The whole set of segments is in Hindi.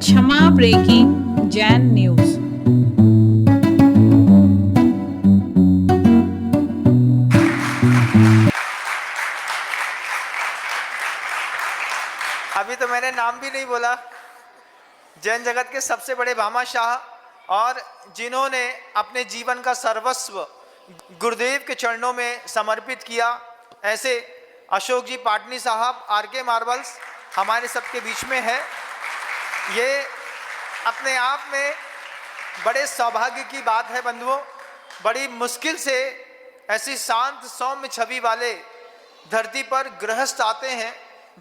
क्षमा ब्रेकिंग जैन न्यूज। अभी तो मैंने नाम भी नहीं बोला। जैन जगत के सबसे बड़े भामाशाह और जिन्होंने अपने जीवन का सर्वस्व गुरुदेव के चरणों में समर्पित किया, ऐसे अशोक जी पाटनी साहब, आरके मार्बल्स हमारे सबके बीच में है। ये अपने आप में बड़े सौभाग्य की बात है बंधुओं। बड़ी मुश्किल से ऐसी शांत सौम्य छवि वाले धरती पर गृहस्थ आते हैं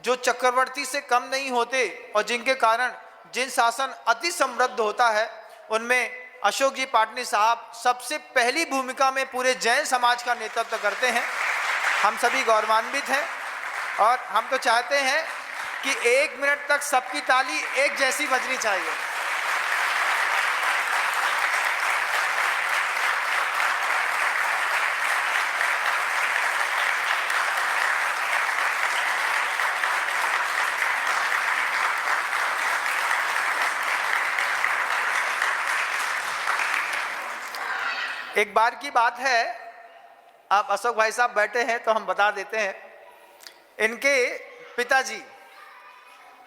जो चक्रवर्ती से कम नहीं होते और जिनके कारण जिन शासन अति समृद्ध होता है, उनमें अशोक जी पाटनी साहब सबसे पहली भूमिका में पूरे जैन समाज का नेतृत्व करते हैं। हम सभी गौरवान्वित हैं और हम तो चाहते हैं कि 1 मिनट तक सबकी ताली एक जैसी बजनी चाहिए। एक बार की बात है, आप अशोक भाई साहब बैठे हैं तो हम बता देते हैं। इनके पिताजी,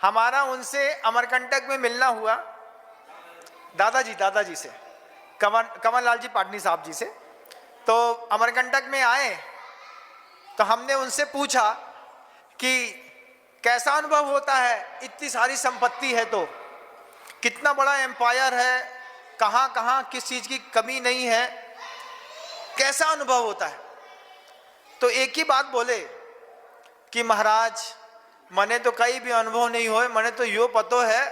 हमारा उनसे अमरकंटक में मिलना हुआ, दादाजी से, कंवर लाल जी पाटनी साहब जी से। तो अमरकंटक में आए तो हमने उनसे पूछा कि कैसा अनुभव होता है, इतनी सारी संपत्ति है तो, कितना बड़ा एम्पायर है, कहाँ कहाँ किस चीज़ की कमी नहीं है, कैसा अनुभव होता है। तो एक ही बात बोले कि महाराज, मने तो कई भी अनुभव नहीं होए, मने तो यो पतो है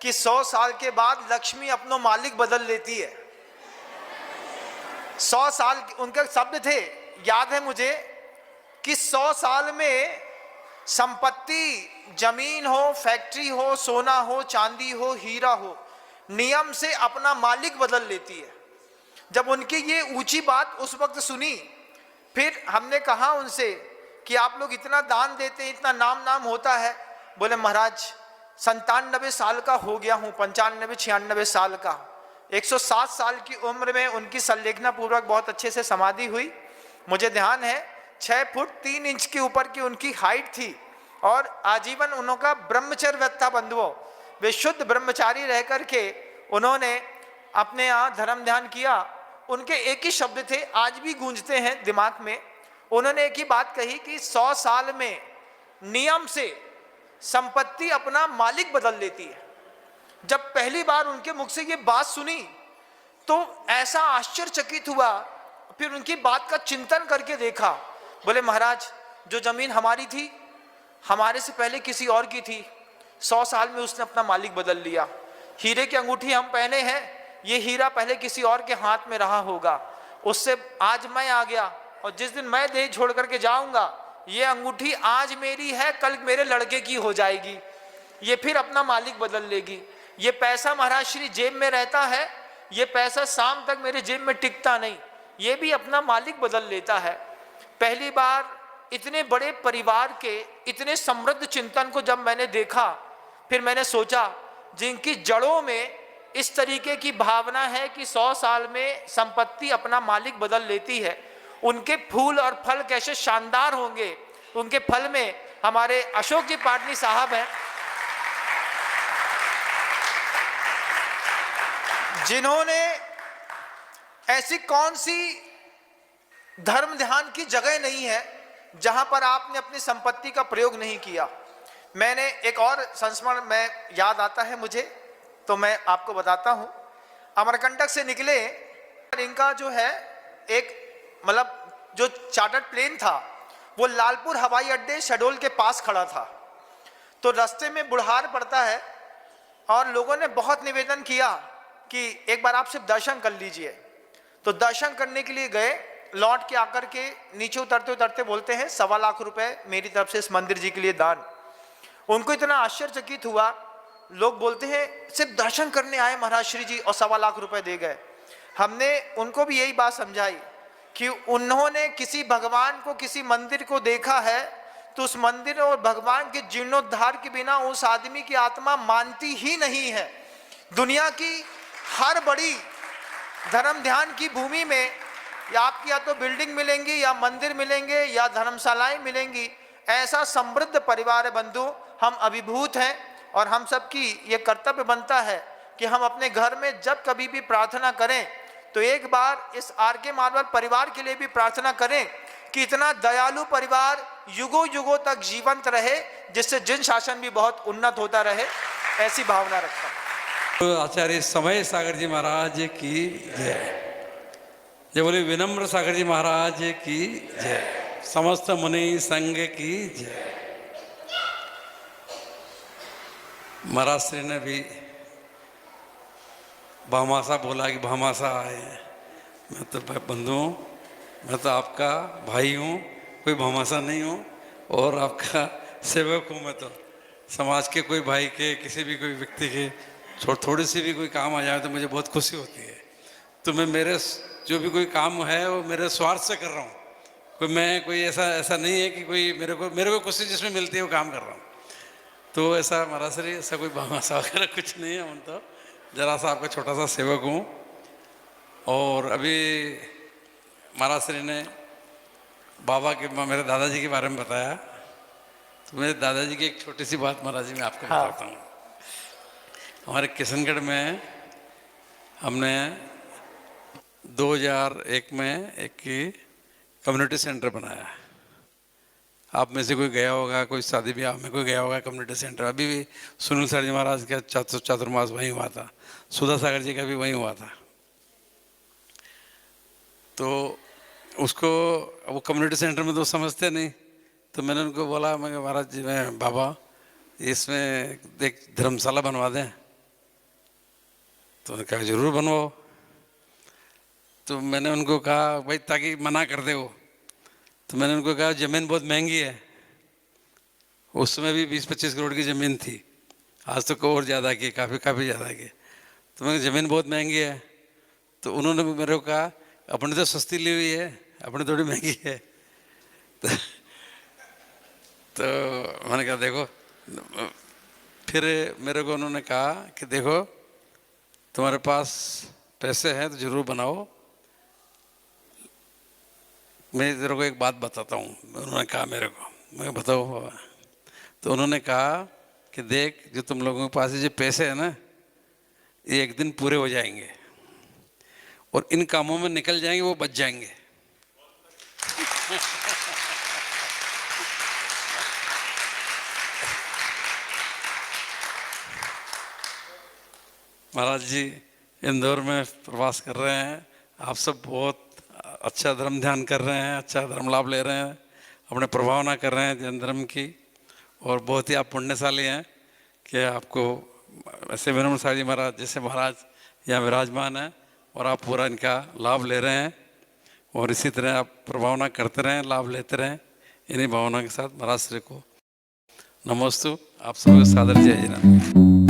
कि 100 साल के बाद लक्ष्मी अपनो मालिक बदल लेती है। 100 साल उनके शब्द थे, याद है मुझे, कि 100 साल में संपत्ति, जमीन हो, फैक्ट्री हो, सोना हो, चांदी हो, हीरा हो, नियम से अपना मालिक बदल लेती है। जब उनकी ये ऊंची बात उस वक्त सुनी, फिर हमने कहा उनसे कि आप लोग इतना दान देते हैं, इतना नाम होता है। बोले महाराज 97 साल का हो गया हूँ, 95-96 साल का, 107 साल की उम्र में उनकी संलेखना पूर्वक बहुत अच्छे से समाधि हुई। मुझे ध्यान है 6 फुट 3 इंच के ऊपर की उनकी हाइट थी और आजीवन उनका ब्रह्मचर्य व्रत था बंधुओं। वे शुद्ध ब्रह्मचारी रह करके उन्होंने अपने यहाँ धर्म ध्यान किया। उनके एक ही शब्द थे, आज भी गूंजते हैं दिमाग में। उन्होंने एक ही बात कही कि 100 साल में नियम से संपत्ति अपना मालिक बदल लेती है। जब पहली बार उनके मुख से ये बात सुनी तो ऐसा आश्चर्यचकित हुआ। फिर उनकी बात का चिंतन करके देखा। बोले महाराज, जो जमीन हमारी थी, हमारे से पहले किसी और की थी, 100 साल में उसने अपना मालिक बदल लिया। हीरे की अंगूठी हम पहने हैं, ये हीरा पहले किसी और के हाथ में रहा होगा, उससे आज मैं आ गया और जिस दिन मैं देह छोड़ करके जाऊंगा, ये अंगूठी आज मेरी है, कल मेरे लड़के की हो जाएगी, ये फिर अपना मालिक बदल लेगी। ये पैसा महाराज श्री जेब में रहता है, ये पैसा शाम तक मेरे जेब में टिकता नहीं, ये भी अपना मालिक बदल लेता है। पहली बार इतने बड़े परिवार के इतने समृद्ध चिंतन को जब मैंने देखा, फिर मैंने सोचा जिनकी जड़ों में इस तरीके की भावना है कि 100 साल में संपत्ति अपना मालिक बदल लेती है, उनके फूल और फल कैसे शानदार होंगे। उनके फल में हमारे अशोक जी पाटनी साहब हैं, जिन्होंने ऐसी कौन सी धर्म ध्यान की जगह नहीं है जहां पर आपने अपनी संपत्ति का प्रयोग नहीं किया। मैंने एक और संस्मरण में याद आता है मुझे, तो मैं आपको बताता हूं। अमरकंटक से निकले, इनका जो है एक मतलब जो चार्टर्ड प्लेन था वो लालपुर हवाई अड्डे शहडोल के पास खड़ा था। तो रास्ते में बुढ़ार पड़ता है और लोगों ने बहुत निवेदन किया कि एक बार आप सिर्फ दर्शन कर लीजिए। तो दर्शन करने के लिए गए, लौट के आकर के नीचे उतरते उतरते बोलते हैं 1.25 लाख रुपए मेरी तरफ से इस मंदिर जी के लिए दान। उनको इतना आश्चर्यचकित हुआ, लोग बोलते हैं सिर्फ दर्शन करने आए महाराज श्री जी और 1.25 लाख रुपए दे गए। हमने उनको भी यही बात समझाई कि उन्होंने किसी भगवान को, किसी मंदिर को देखा है तो उस मंदिर और भगवान के जीर्णोद्धार के बिना उस आदमी की आत्मा मानती ही नहीं है। दुनिया की हर बड़ी धर्म ध्यान की भूमि में आपकी या तो बिल्डिंग मिलेंगी या मंदिर मिलेंगे या धर्मशालाएं मिलेंगी। ऐसा समृद्ध परिवार है बंधु, हम अभिभूत हैं और हम सबकी ये कर्तव्य बनता है कि हम अपने घर में जब कभी भी प्रार्थना करें तो एक बार इस आर के मारवाल परिवार के लिए भी प्रार्थना करें कि इतना दयालु परिवार युगों युगों तक जीवंत रहे, जिससे जिन शासन भी बहुत उन्नत होता रहे, ऐसी भावना रखता हूं। तो आचार्य समय सागर जी महाराज की जय। जय बोले विनम्र सागर जी महाराज की जय। समस्त मुनि संघ की जय। महाराज श्री ने भी भामासा बोला कि भामासा आए हैं। मैं तो बंधु हूँ, मैं तो आपका भाई हूँ, कोई भामासा नहीं हूँ और आपका सेवक हूँ। मैं तो समाज के कोई भाई के, किसी भी कोई व्यक्ति के थोड़ी सी भी कोई काम आ जाए तो मुझे बहुत खुशी होती है। तो मैं मेरे जो भी कोई काम है वो मेरे स्वार्थ से कर रहा हूँ। कोई ऐसा नहीं है कि कोई मेरे को खुशी जिसमें मिलती है वो काम कर रहा हूँ। तो ऐसा महाराज श्री ऐसा कोई भामासा वगैरह कुछ नहीं है। तो जरा सा आपका छोटा सा सेवक हूँ। और अभी महाराज श्री ने बाबा के, मेरे दादाजी के बारे में बताया, तो मेरे दादाजी की एक छोटी सी बात महाराज जी मैं आपको बताता हूँ। हमारे किशनगढ़ में हमने 2001 में एक कम्युनिटी सेंटर बनाया। आप में से कोई गया होगा, कोई शादी ब्याह में कोई गया होगा कम्युनिटी सेंटर। अभी भी सुनील सर जी महाराज का चातुर्मास वहीं हुआ था, सुधा सागर जी का भी वहीं हुआ था। तो उसको वो कम्युनिटी सेंटर में तो समझते नहीं, तो मैंने उनको बोला, मैं महाराज जी मैं बाबा इसमें एक धर्मशाला बनवा दें। तो उन्होंने कहा जरूर बनवाओ। तो मैंने उनको कहा भाई ताकि मना कर दे वो। तो मैंने उनको कहा ज़मीन बहुत महंगी है। उस समय भी 20-25 करोड़ की ज़मीन थी, आज तो और ज़्यादा की, काफ़ी ज़्यादा की। तो मैंने ज़मीन बहुत महंगी है। तो उन्होंने भी मेरे को कहा अपने तो सस्ती ली हुई है, अपनी थोड़ी महंगी है। तो मैंने कहा देखो, फिर मेरे को उन्होंने कहा कि देखो तुम्हारे पास पैसे हैं तो ज़रूर बनाओ, मैं तेरे को एक बात बताता हूँ। उन्होंने कहा मेरे को, मैं बताओ बाबा। तो उन्होंने कहा कि देख जो तुम लोगों के पास ये पैसे हैं ना, ये एक दिन पूरे हो जाएंगे और इन कामों में निकल जाएंगे, वो बच जाएंगे। महाराज जी इंदौर में प्रवास कर रहे हैं, आप सब बहुत अच्छा धर्म ध्यान कर रहे हैं, अच्छा धर्म लाभ ले रहे हैं, अपने प्रभावना कर रहे हैं जैन धर्म की। और बहुत ही आप पुण्यशाली हैं कि आपको ऐसे विनम्र सागर जी महाराज जैसे महाराज यहाँ विराजमान हैं और आप पूरा इनका लाभ ले रहे हैं। और इसी तरह आप प्रभावना करते रहें, लाभ लेते रहें। इन्हीं भावना के साथ महाराज श्री को नमोस्तु। आप सबको सादर जय जय राम।